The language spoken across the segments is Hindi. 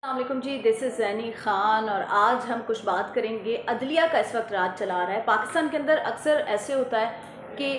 अस्सलामुअलैकुम जी, दिस इज़ ज़ैनी ख़ान और आज हम कुछ बात करेंगे। अदलिया का इस वक्त राज चला रहा है पाकिस्तान के अंदर। अक्सर ऐसे होता है कि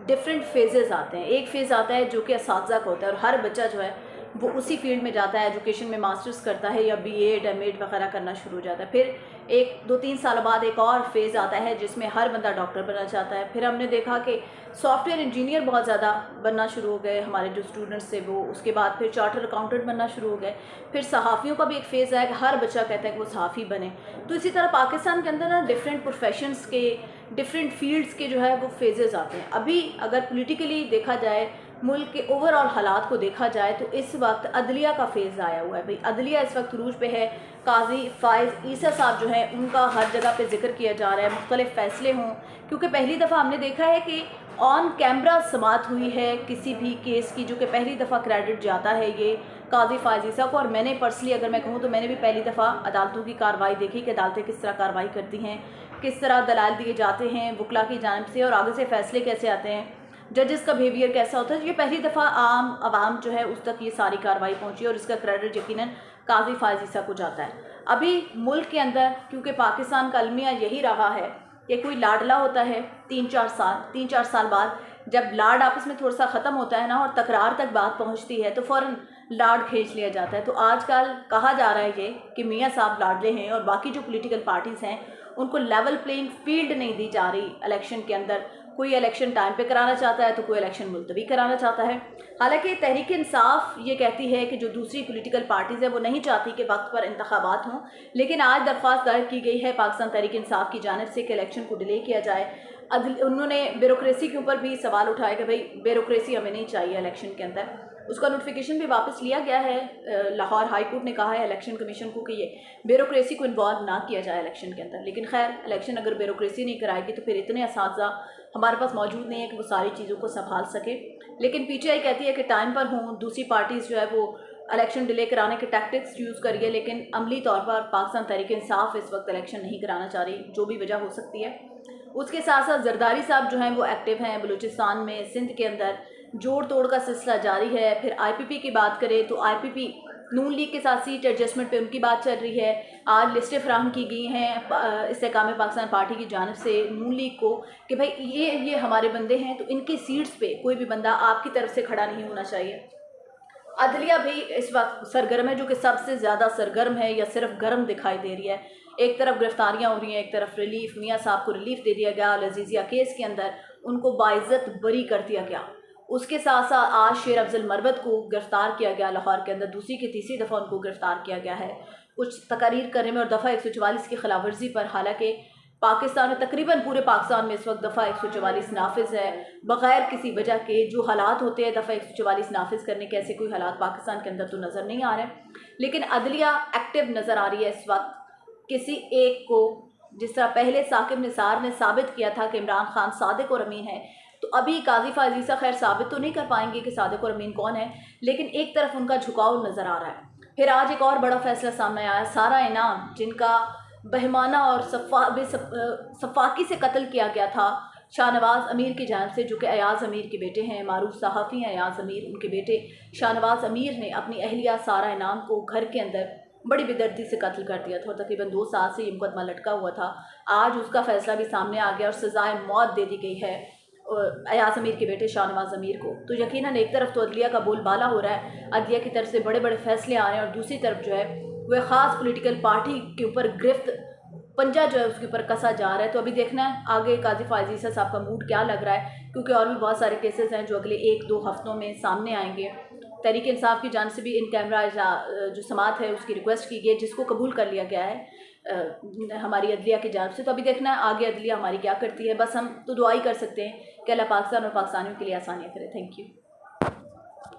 डिफरेंट फेजेस आते हैं। एक फ़ेज़ आता है जो कि असातिज़ा का होता है और हर बच्चा जो है वो उसी फील्ड में जाता है, एजुकेशन में मास्टर्स करता है या बीएड एमएड वगैरह करना शुरू हो जाता है। फिर 1 2 3 साल बाद एक और फेज़ आता है जिसमें हर बंदा डॉक्टर बनना चाहता है। फिर हमने देखा कि सॉफ्टवेयर इंजीनियर बहुत ज़्यादा बनना शुरू हो गए हमारे जो स्टूडेंट्स थे वो। उसके बाद फिर चार्टर अकाउंटेंट बनना शुरू हो गए। फिर सहाफ़ियों का भी एक फ़ेज़ आया कि हर बच्चा कहता है कि वो सहाफ़ी बने। तो इसी तरह पाकिस्तान के अंदर ना डिफरेंट प्रोफेशंस के, डिफरेंट फील्ड्स के जो है वो फेजेस आते हैं। अभी अगर पॉलिटिकली देखा जाए, मुल्क के ओवरऑल हालात को देखा जाए तो इस वक्त अदलिया का फेज़ आया हुआ है। भाई अदलिया इस वक्त रूज पे है। काजी फ़ाइज़ ईसा साहब जो हैं उनका हर जगह पे जिक्र किया जा रहा है, मुख्तलिफ फ़ैसले हों। क्योंकि पहली दफ़ा हमने देखा है कि ऑन कैमरा समाअत हुई है किसी भी केस की, जो कि पहली दफ़ा क्रेडिट जाता है ये काजी फ़ाइज़ ईसा को। और मैंने पर्सनली अगर मैं कहूँ तो मैंने भी पहली दफ़ा अदालतों की कार्रवाई देखी कि अदालतें किस तरह कार्रवाई करती हैं, किस तरह दलाल दिए जाते हैं वकला की जानिब से और आगे से फ़ैसले कैसे आते हैं, जजेस का बिहेवियर कैसा होता है। ये पहली दफ़ा आम आवाम जो है उस तक ये सारी कार्रवाई पहुँची और इसका क्रेडिट यकीनन काजी फ़ाइज़ ईसा को जाता है। अभी मुल्क के अंदर क्योंकि पाकिस्तान का अलमिया यही रहा है कि कोई लाडला होता है 3 4 साल बाद जब लाड आपस में थोड़ा सा ख़त्म होता है ना और तकरार तक बात पहुंचती है तो फ़ौरन लाड खींच लिया जाता है। तो आजकल कहा जा रहा है ये कि मियाँ साहब लाडले हैं और बाकी जो पॉलिटिकल पार्टीज़ हैं उनको लेवल प्लेइंग फील्ड नहीं दी जा रही इलेक्शन के अंदर। कोई इलेक्शन टाइम पे कराना चाहता है तो कोई इलेक्शन मुलतवी कराना चाहता है। हालांकि तहरीक इंसाफ ये कहती है कि जो दूसरी पॉलिटिकल पार्टीज़ है वो नहीं चाहती कि वक्त पर इंतखाबात हों, लेकिन आज दरख्वास्त दायर की गई है पाकिस्तान तहरीक इंसाफ की जानिब से कि इलेक्शन को डिले किया जाए। उन्होंने ब्यूरोक्रेसी के ऊपर भी सवाल उठाया कि भाई ब्यूरोक्रेसी हमें नहीं चाहिए इलेक्शन के अंदर। उसका नोटिफिकेशन भी वापस लिया गया है। लाहौर हाई कोर्ट ने कहा है इलेक्शन कमीशन को कि ये ब्यूरोक्रेसी को इन्वॉल्व ना किया जाए इलेक्शन के अंदर। लेकिन खैर इलेक्शन अगर ब्यूरोक्रेसी नहीं कराएगी तो फिर इतने असातिज़ा हमारे पास मौजूद नहीं है कि वो सारी चीज़ों को संभाल सके। लेकिन पीटीआई कहती है कि टाइम पर हों, दूसरी पार्टीज़ जो है वो इलेक्शन डिले कराने के टैक्टिक्स यूज़ करिए, लेकिन अमली तौर पर पाकिस्तान तहरीक इंसाफ इस वक्त इलेक्शन नहीं कराना चाह रही, जो भी वजह हो सकती है। उसके साथ साथ जरदारी साहब जो हैं वो एक्टिव हैं बलूचिस्तान में, सिंध के अंदर जोड़ तोड़ का सिलसिला जारी है। फिर आईपीपी की बात करें तो आईपीपी नून लीग के साथ सीट एडजस्टमेंट पे उनकी बात चल रही है। आज लिस्टें फ्राहम की गई हैं इस्तेकाम पाकिस्तान पार्टी की जानिब से नून लीग को कि भाई ये हमारे बंदे हैं तो इनकी सीट्स पे कोई भी बंदा आपकी तरफ से खड़ा नहीं होना चाहिए। अदलिया भी इस वक्त सरगर्म है, जो कि सबसे ज़्यादा सरगर्म है या सिर्फ गर्म दिखाई दे रही है। एक तरफ गिरफ्तारियाँ हो रही हैं, एक तरफ रिलीफ। मियाँ साहब को रिलीफ दे दिया गया लजीजिया केस के अंदर, उनको बाइज़्ज़त बरी कर दिया गया। उसके साथ साथ आज शेर अफजल मरवत को गिरफ़्तार किया गया लाहौर के अंदर, दूसरी की तीसरी दफ़ा उनको गिरफ़्तार किया गया है कुछ तकारीर करने में और दफ़ा 144 की खिलाफ वर्जी पर। हालाँकि पाकिस्तान में तकरीबन पूरे पाकिस्तान में इस वक्त दफ़ा 144 नाफिज है बग़ैर किसी वजह के। जो हालात होते हैं दफ़ा 144 नाफिज करने के, ऐसे कोई हालात पाकिस्तान के अंदर तो नज़र नहीं आ रहे। लेकिन अदलिया एक्टिव नज़र आ रही है इस वक्त। किसी एक को, जिस तरह पहले साकिब निसार ने साबित किया था कि इमरान खान सादिक और अमीन है, तो अभी काजी फ़ाइज़ ईसा खैर साबित तो नहीं कर पाएंगे कि सादिक और अमीन कौन है, लेकिन एक तरफ उनका झुकाव नज़र आ रहा है। फिर आज एक और बड़ा फैसला सामने आया। सारा इनाम जिनका बहमाना और सफाकी से कत्ल किया गया था शाहनवाज अमीर की जानिब से, जो कि अयाज़ अमीर के बेटे हैं, मारूफ सहाफ़ी हैं अयाज़ अमीर, उनके बेटे शाहनवाज अमीर ने अपनी अहलिया सारा इनाम को घर के अंदर बड़ी बेदर्दी से कत्ल कर दिया था और तकरीबन 2 साल से ये मुकदमा लटका हुआ था। आज उसका फ़ैसला भी सामने आ गया और सज़ाए मौत दे दी गई है अयाज़ अमीर के बेटे शाहनवाज अमीर को। तो यकीनन एक तरफ तो अदलिया का बोलबाला हो रहा है, अदलिया की तरफ से बड़े बड़े फैसले आ रहे हैं और दूसरी तरफ जो है वह ख़ास पॉलिटिकल पार्टी के ऊपर गिरफ्त पंजा जो है उसके ऊपर कसा जा रहा है। तो अभी देखना है आगे काजी फ़ाइज़ ईसा साहब का मूड क्या लग रहा है, क्योंकि और भी बहुत सारे केसेस हैं जो अगले 1 2 हफ्तों में सामने आएंगे। तहरीक इंसाफ की जानिब से भी इन कैमरा जो समात है उसकी रिक्वेस्ट की गई है, जिसको कबूल कर लिया गया है हमारी अदलिया की जानिब से। तो अभी देखना है आगे अदलिया हमारी क्या करती है। बस हम तो दुआ ही कर सकते हैं कि अल्लाह पाकिस्तान और पाकिस्तानियों के लिए आसानियाँ करे। Thank you.